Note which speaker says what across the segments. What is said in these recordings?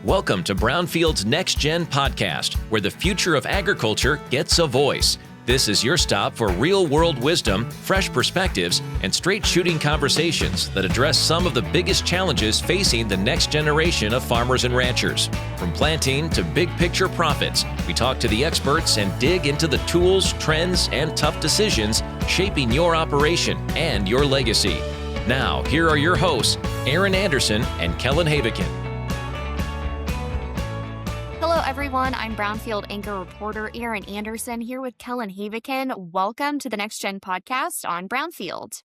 Speaker 1: Welcome to Brownfield's Next Gen podcast, where the future of agriculture gets a voice. This is your stop for real-world wisdom, fresh perspectives, and straight-shooting conversations that address some of the biggest challenges facing the next generation of farmers and ranchers. From planting to big-picture profits, we talk to the experts and dig into the tools, trends, and tough decisions shaping your operation and your legacy. Now, here are your hosts, Erin Anderson and Kellan Heavican.
Speaker 2: Hello, everyone. I'm Brownfield anchor reporter Erin Anderson here with Kellan Heavican. Welcome to the Next Gen podcast on Brownfield.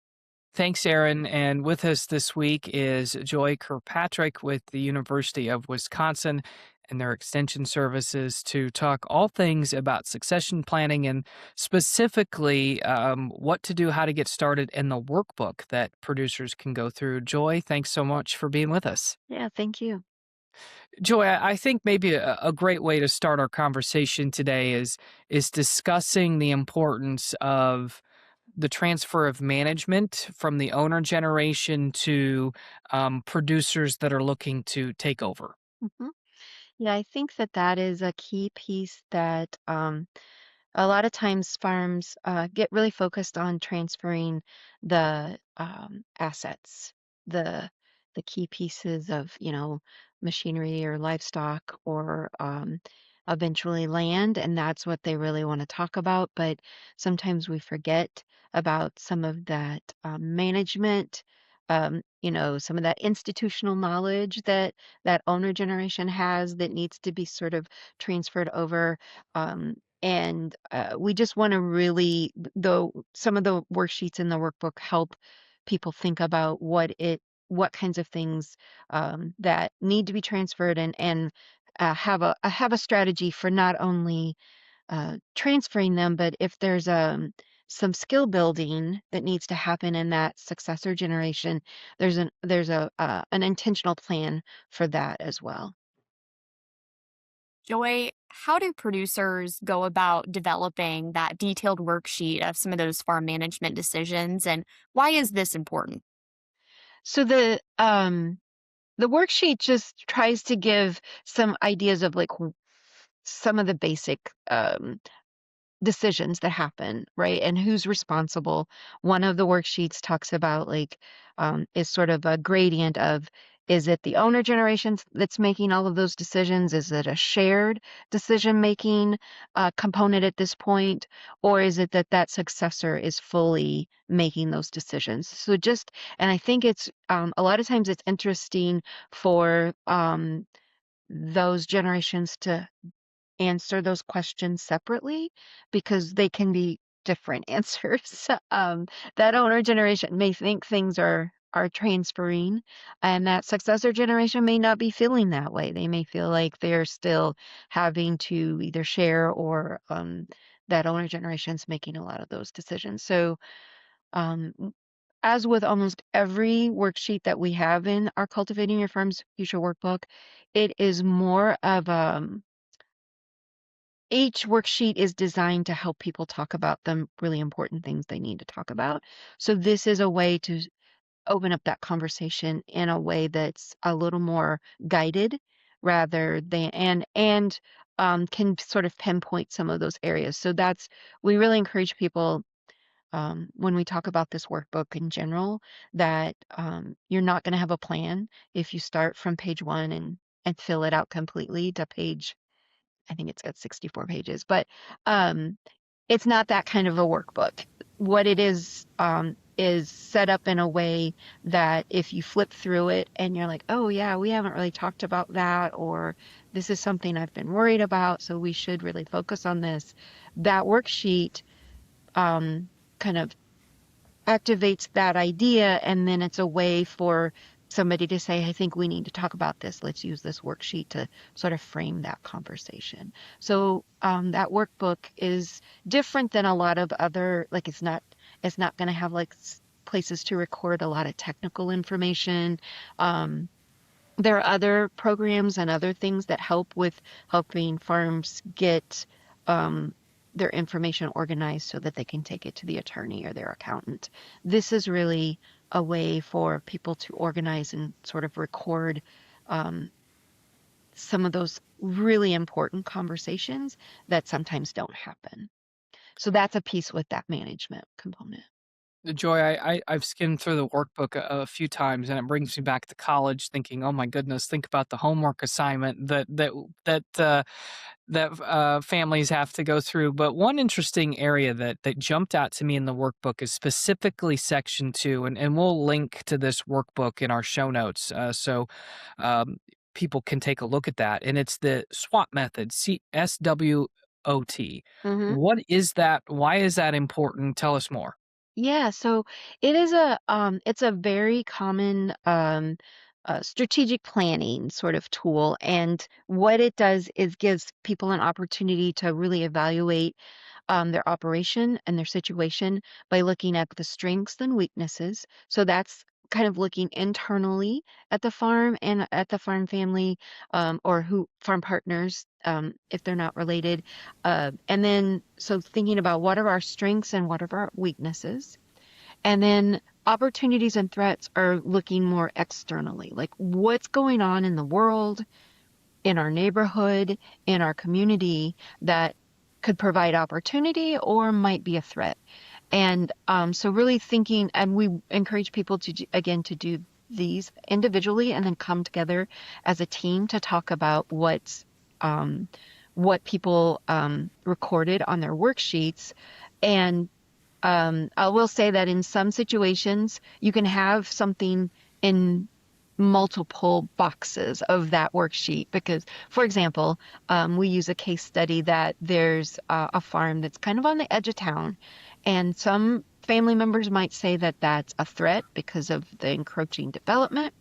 Speaker 3: Thanks, Erin. And with us this week is Joy Kirkpatrick with the University of Wisconsin and their extension services to talk all things about succession planning and specifically what to do, how to get started, and the workbook that producers can go through. Joy, thanks so much for being with us.
Speaker 4: Yeah, thank you.
Speaker 3: Joy, I think maybe a great way to start our conversation today is discussing the importance of the transfer of management from the owner generation to producers that are looking to take over.
Speaker 4: hmm Yeah, I think that is a key piece that a lot of times farms get really focused on transferring the assets, the the key pieces of, machinery or livestock or eventually land, and that's what they really want to talk about. But sometimes we forget about some of that management, some of that institutional knowledge that owner generation has that needs to be sort of transferred over. And we just want to really, though some of the worksheets in the workbook help people think about what kinds of things that need to be transferred and have a strategy for not only transferring them, but if there's some skill building that needs to happen in that successor generation, there's an intentional plan for that as well.
Speaker 2: Joy, how do producers go about developing that detailed worksheet of some of those farm management decisions, and why is this important?
Speaker 4: So the worksheet just tries to give some ideas of like some of the basic decisions that happen, right? And who's responsible. One of the worksheets talks about is sort of a gradient of, is it the owner generation that's making all of those decisions? Is it a shared decision making component at this point? Or is it that successor is fully making those decisions? And I think it's a lot of times it's interesting for those generations to answer those questions separately because they can be different answers. That owner generation may think things are transferring, and that successor generation may not be feeling that way. They may feel like they're still having to either share or that owner generation's making a lot of those decisions. So, um, as with almost every worksheet that we have in our Cultivating Your Farm's Future workbook, it is more of each worksheet is designed to help people talk about the really important things they need to talk about. So this is a way to open up that conversation in a way that's a little more guided rather than and can sort of pinpoint some of those areas. So we really encourage people when we talk about this workbook in general that you're not going to have a plan if you start from page 1 and fill it out completely to page, I think it's got 64 pages, but it's not that kind of a workbook. What it is set up in a way that if you flip through it and you're like, oh yeah, we haven't really talked about that, or this is something I've been worried about, so we should really focus on this. That worksheet kind of activates that idea, and then it's a way for somebody to say, I think we need to talk about this. Let's use this worksheet to sort of frame that conversation. So that workbook is different than a lot of other, like it's not going to have like places to record a lot of technical information. There are other programs and other things that help with helping farms get their information organized so that they can take it to the attorney or their accountant. This is really a way for people to organize and sort of record some of those really important conversations that sometimes don't happen. So that's a piece with that management component.
Speaker 3: Joy, I've skimmed through the workbook a few times, and it brings me back to college, thinking, "Oh my goodness, think about the homework assignment that families have to go through." But one interesting area that jumped out to me in the workbook is specifically section 2, and we'll link to this workbook in our show notes, so um, people can take a look at that. And it's the SWOT method, SWOT.
Speaker 4: Mhm.
Speaker 3: What is that? Why is that important? Tell us more.
Speaker 4: Yeah, so it's a very common strategic planning sort of tool, and what it does is gives people an opportunity to really evaluate their operation and their situation by looking at the strengths and weaknesses. So that's kind of looking internally at the farm and at the farm family, or who farm partners, if they're not related. And then, so thinking about what are our strengths and what are our weaknesses. And then opportunities and threats are looking more externally, like what's going on in the world, in our neighborhood, in our community that could provide opportunity or might be a threat. And so really thinking, and we encourage people to, again, to do these individually and then come together as a team to talk about what people recorded on their worksheets. And I will say that in some situations, you can have something in multiple boxes of that worksheet because, for example, we use a case study that there's a farm that's kind of on the edge of town, and some family members might say that that's a threat because of the encroaching development.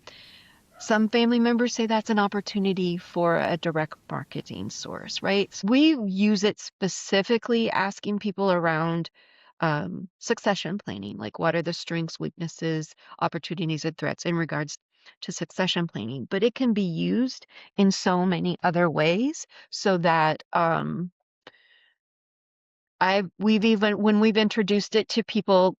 Speaker 4: Some family members say that's an opportunity for a direct marketing source, right? So we use it specifically asking people around succession planning, like what are the strengths, weaknesses, opportunities, and threats in regards to succession planning. But it can be used in so many other ways so that we've even when we've introduced it to people,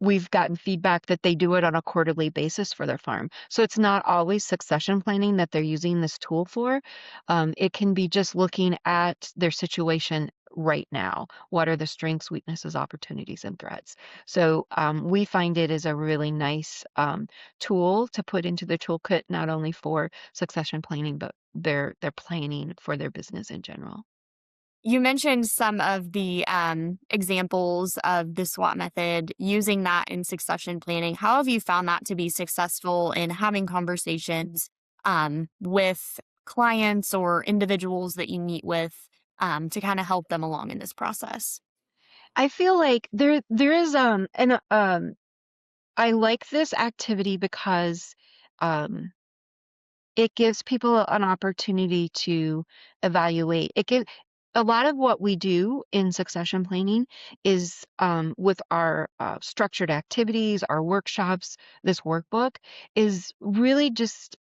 Speaker 4: we've gotten feedback that they do it on a quarterly basis for their farm. So it's not always succession planning that they're using this tool for. It can be just looking at their situation right now. What are the strengths, weaknesses, opportunities, and threats? So we find it is a really nice tool to put into the toolkit, not only for succession planning, but their planning for their business in general.
Speaker 2: You mentioned some of the examples of the SWOT method, using that in succession planning. How have you found that to be successful in having conversations with clients or individuals that you meet with to kind of help them along in this process?
Speaker 4: I feel like there is and I like this activity because um it gives people an opportunity to evaluate. It gives a lot of what we do in succession planning is with our structured activities, our workshops, this workbook is really just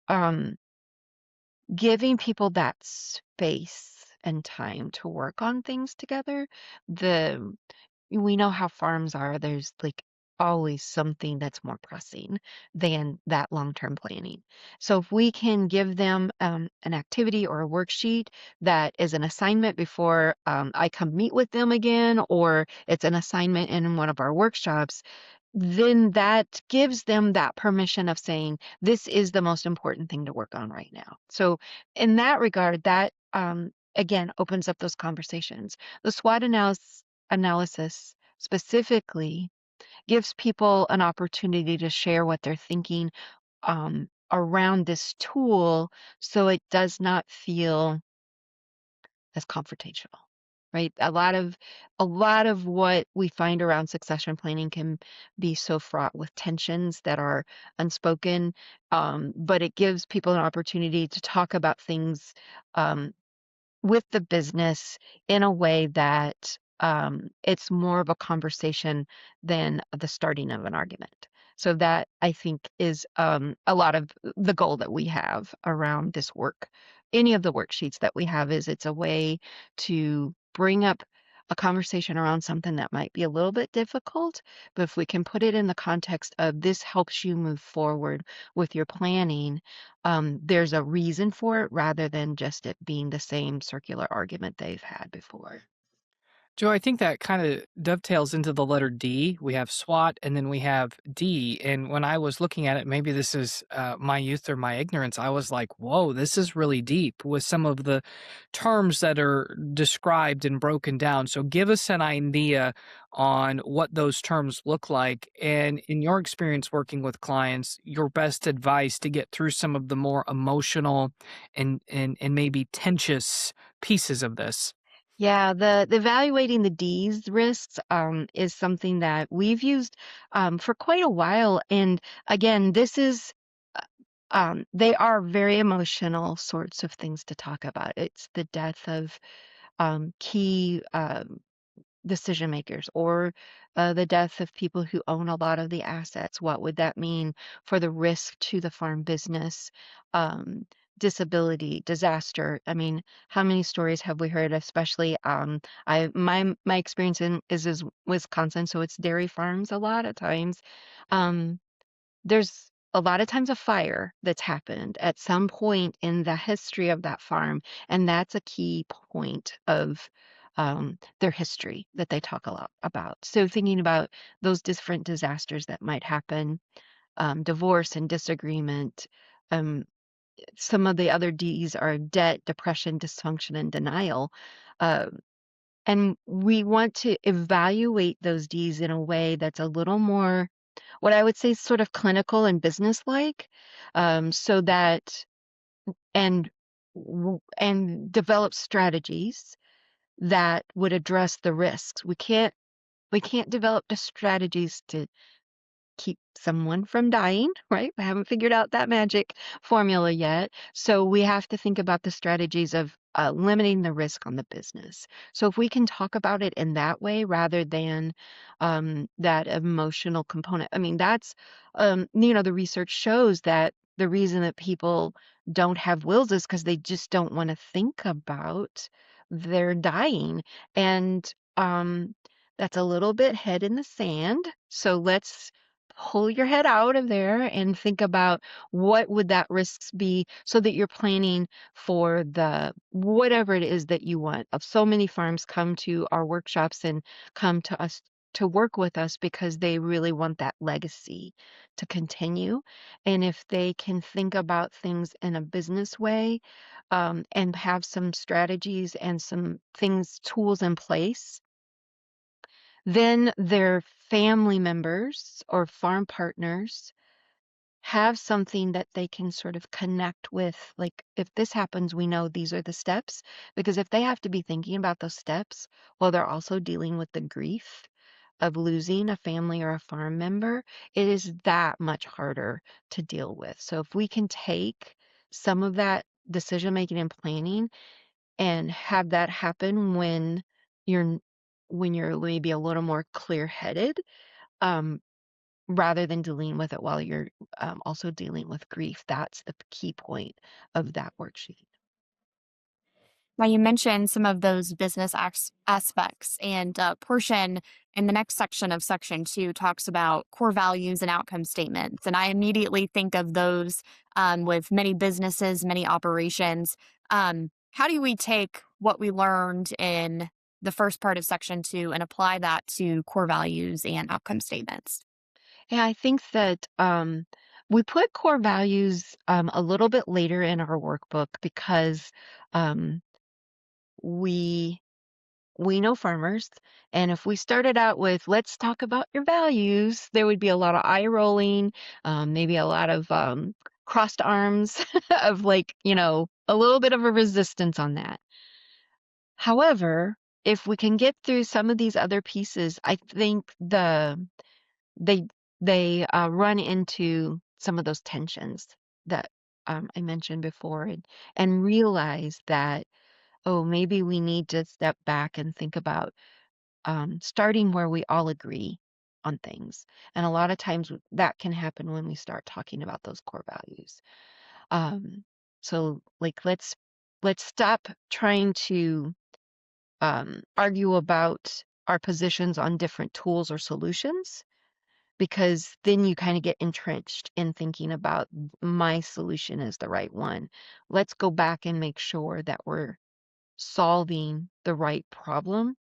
Speaker 4: giving people that space and time to work on things together. The We know how farms are. There's like always something that's more pressing than that long-term planning. So if we can give them an activity or a worksheet that is an assignment before I come meet with them again, or it's an assignment in one of our workshops, then that gives them that permission of saying, this is the most important thing to work on right now. So in that regard, that again opens up those conversations. The SWOT analysis specifically gives people an opportunity to share what they're thinking around this tool so it does not feel as confrontational, right? A lot of what we find around succession planning can be so fraught with tensions that are unspoken, but it gives people an opportunity to talk about things um, with the business in a way that it's more of a conversation than the starting of an argument. So that I think is a lot of the goal that we have around this work. Any of the worksheets that we have is it's a way to bring up a conversation around something that might be a little bit difficult, but if we can put it in the context of this helps you move forward with your planning, there's a reason for it rather than just it being the same circular argument they've had before.
Speaker 3: Joe, I think that kind of dovetails into the letter D. We have SWOT and then we have D. And when I was looking at it, maybe this is my youth or my ignorance, I was like, whoa, this is really deep with some of the terms that are described and broken down. So give us an idea on what those terms look like. And in your experience working with clients, your best advice to get through some of the more emotional and maybe tenuous pieces of this.
Speaker 4: Yeah, the evaluating the D's risks is something that we've used for quite a while. And again, this is they are very emotional sorts of things to talk about. It's the death of key decision makers or the death of people who own a lot of the assets. What would that mean for the risk to the farm business? Um, Disability, disaster. I mean, how many stories have we heard? Especially, my experience is Wisconsin, so it's dairy farms a lot of times. Um, there's a lot of times a fire that's happened at some point in the history of that farm, and that's a key point of their history that they talk a lot about. So thinking about those different disasters that might happen, divorce and disagreement. Um, some of the other D's are debt, depression, dysfunction, and denial. Uh, and we want to evaluate those D's in a way that's a little more what I would say sort of clinical and business-like, so that and and develop strategies that would address the risks. We can't develop the strategies to keep someone from dying, right? We haven't figured out that magic formula yet. So we have to think about the strategies of limiting the risk on the business. So if we can talk about it in that way rather than that emotional component, I mean, that's, the research shows that the reason that people don't have wills is because they just don't want to think about their dying. And that's a little bit head in the sand. So let's pull your head out of there and think about what would that risks be so that you're planning for the whatever it is that you want. Of so many farms come to our workshops and come to us to work with us because they really want that legacy to continue. And if they can think about things in a business way, and have some strategies and some things, tools in place, then their family members or farm partners have something that they can sort of connect with. Like, if this happens, we know these are the steps. Because if they have to be thinking about those steps while they're also dealing with the grief of losing a family or a farm member, it is that much harder to deal with. So if we can take some of that decision making and planning and have that happen you're when you're maybe a little more clear-headed, um, rather than dealing with it while you're also dealing with grief. That's the key point of that worksheet.
Speaker 2: Now, you mentioned some of those business aspects, and portion in the next section of section two talks about core values and outcome statements. And I immediately think of those with many businesses, many operations. How do we take what we learned in the first part of section two and apply that to core values and outcome statements?
Speaker 4: Yeah, I think that we put core values a little bit later in our workbook because um, we we know farmers, and if we started out with "Let's talk about your values," there would be a lot of eye rolling, maybe a lot of crossed arms of like, a little bit of a resistance on that. However, if we can get through some of these other pieces, I think they they run into some of those tensions that I mentioned before, and realize that, oh, maybe we need to step back and think about starting where we all agree on things. And a lot of times that can happen when we start talking about those core values. Um, so like let's stop trying to argue about our positions on different tools or solutions, because then you kind of get entrenched in thinking about my solution is the right one. Let's go back and make sure that we're solving the right problem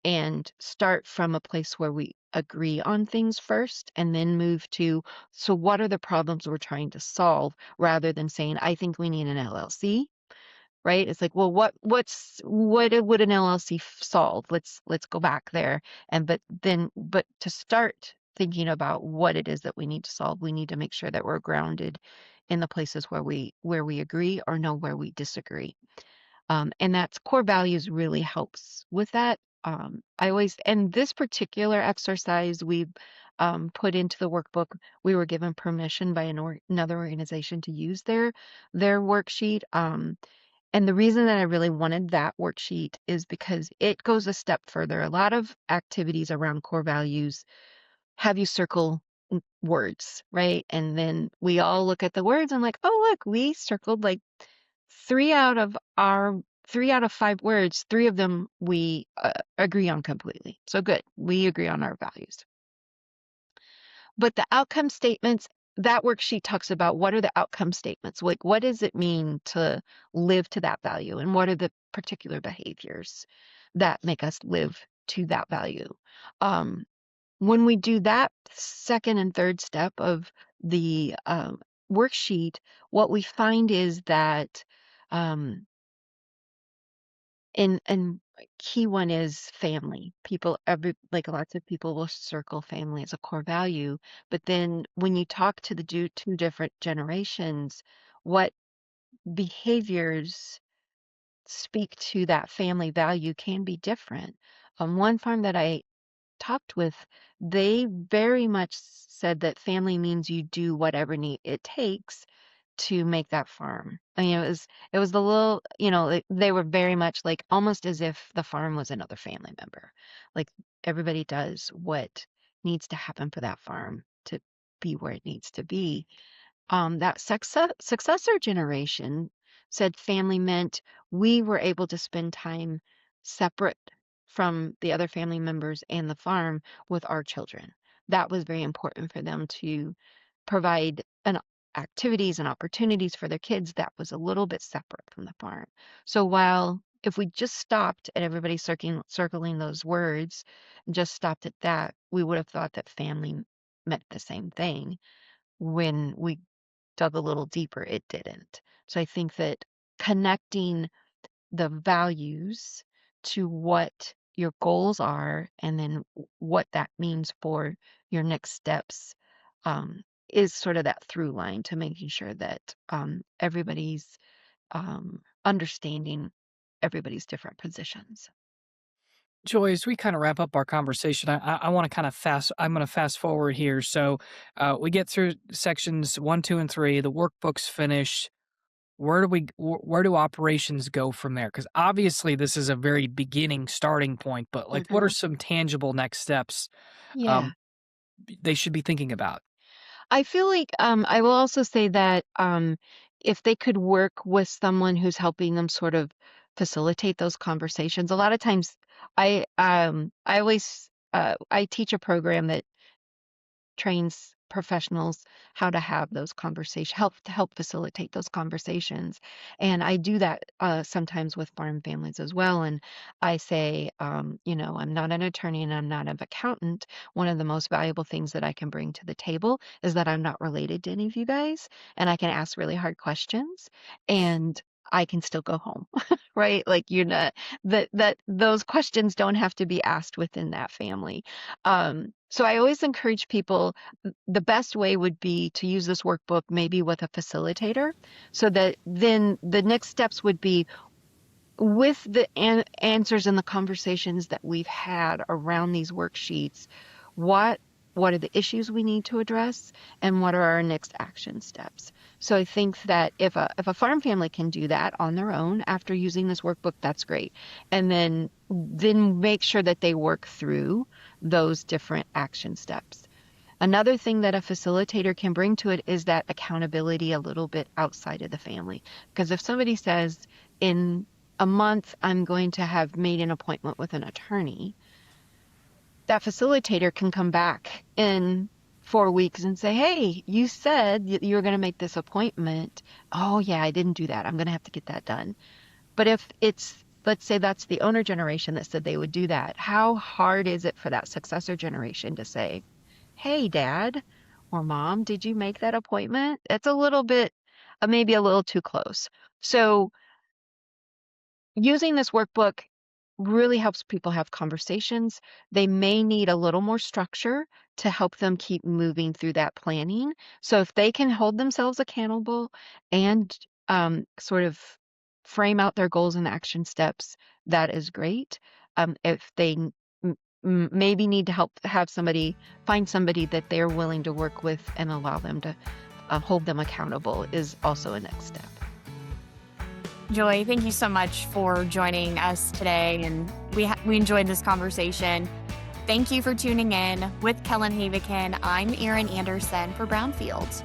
Speaker 4: and start from a place where we agree on things first and then move to, so what are the problems we're trying to solve, rather than saying, I think we need an LLC, right? It's like, well, what would an LLC solve? Let's go back there. And but to start thinking about what it is that we need to solve, we need to make sure that we're grounded in the places where we agree or know where we disagree. And that's core values really helps with that. And this particular exercise we put into the workbook, we were given permission by another organization to use their worksheet. And the reason that I really wanted that worksheet is because it goes a step further. A lot of activities around core values have you circle words, right? And then we all look at the words and like, oh, look, we circled like 3 out of 5 words, 3 of them we agree on completely. So good. We agree on our values. But the outcome statements, that worksheet talks about what are the outcome statements? Like, what does it mean to live to that value? And what are the particular behaviors that make us live to that value? When we do that second and third step of the worksheet, what we find is that and key one is family. Lots of people will circle family as a core value, but then when you talk to the two different generations, what behaviors speak to that family value can be different. One farm that I talked with, they very much said that family means you do whatever it takes to make that farm. I mean, it was the little, they were very much like almost as if the farm was another family member. Like everybody does what needs to happen for that farm to be where it needs to be. That successor generation said family meant we were able to spend time separate from the other family members and the farm with our children. That was very important for them to provide activities and opportunities for their kids that was a little bit separate from the farm. So while if we just stopped at everybody circling those words and just stopped at that, we would have thought that family meant the same thing. When we dug a little deeper, it didn't. So I think that connecting the values to what your goals are and then what that means for your next steps is sort of that through line to making sure that everybody's understanding everybody's different positions.
Speaker 3: Joy, as we kind of wrap up our conversation, I want to I'm going to fast forward here. So we get through sections 1, 2, and 3. The workbook's finished. Where do operations go from there? Because obviously this is a very beginning starting point, but like, what are some tangible next steps
Speaker 4: Yeah.
Speaker 3: they should be thinking about?
Speaker 4: I feel like I will also say that if they could work with someone who's helping them sort of facilitate those conversations. A lot of times I teach a program that trains professionals how to have those conversations, help facilitate those conversations. And I do that sometimes with farm families as well. And I say, I'm not an attorney and I'm not an accountant. One of the most valuable things that I can bring to the table is that I'm not related to any of you guys, and I can ask really hard questions, and I can still go home, right? Like you're not that those questions don't have to be asked within that family. So I always encourage people, the best way would be to use this workbook maybe with a facilitator, so that then the next steps would be with the answers and the conversations that we've had around these worksheets. What are the issues we need to address, and what are our next action steps? So I think that if a farm family can do that on their own after using this workbook, that's great. And then make sure that they work through those different action steps. Another thing that a facilitator can bring to it is that accountability a little bit outside of the family. Because if somebody says in a month I'm going to have made an appointment with an attorney, that facilitator can come back in 4 weeks and say, hey, you said you were going to make this appointment. Oh, yeah, I didn't do that. I'm going to have to get that done. But if it's, let's say that's the owner generation that said they would do that, how hard is it for that successor generation to say, hey, Dad or Mom, did you make that appointment? That's a little bit, maybe a little too close. So using this workbook really helps people have conversations. They may need a little more structure to help them keep moving through that planning. So if they can hold themselves accountable and sort of frame out their goals and action steps, that is great. If they maybe need to help find somebody that they're willing to work with and allow them to hold them accountable is also a next step.
Speaker 2: Joy, thank you so much for joining us today, and we enjoyed this conversation. Thank you for tuning in. With Kellan Heavican, I'm Erin Anderson for Brownfield.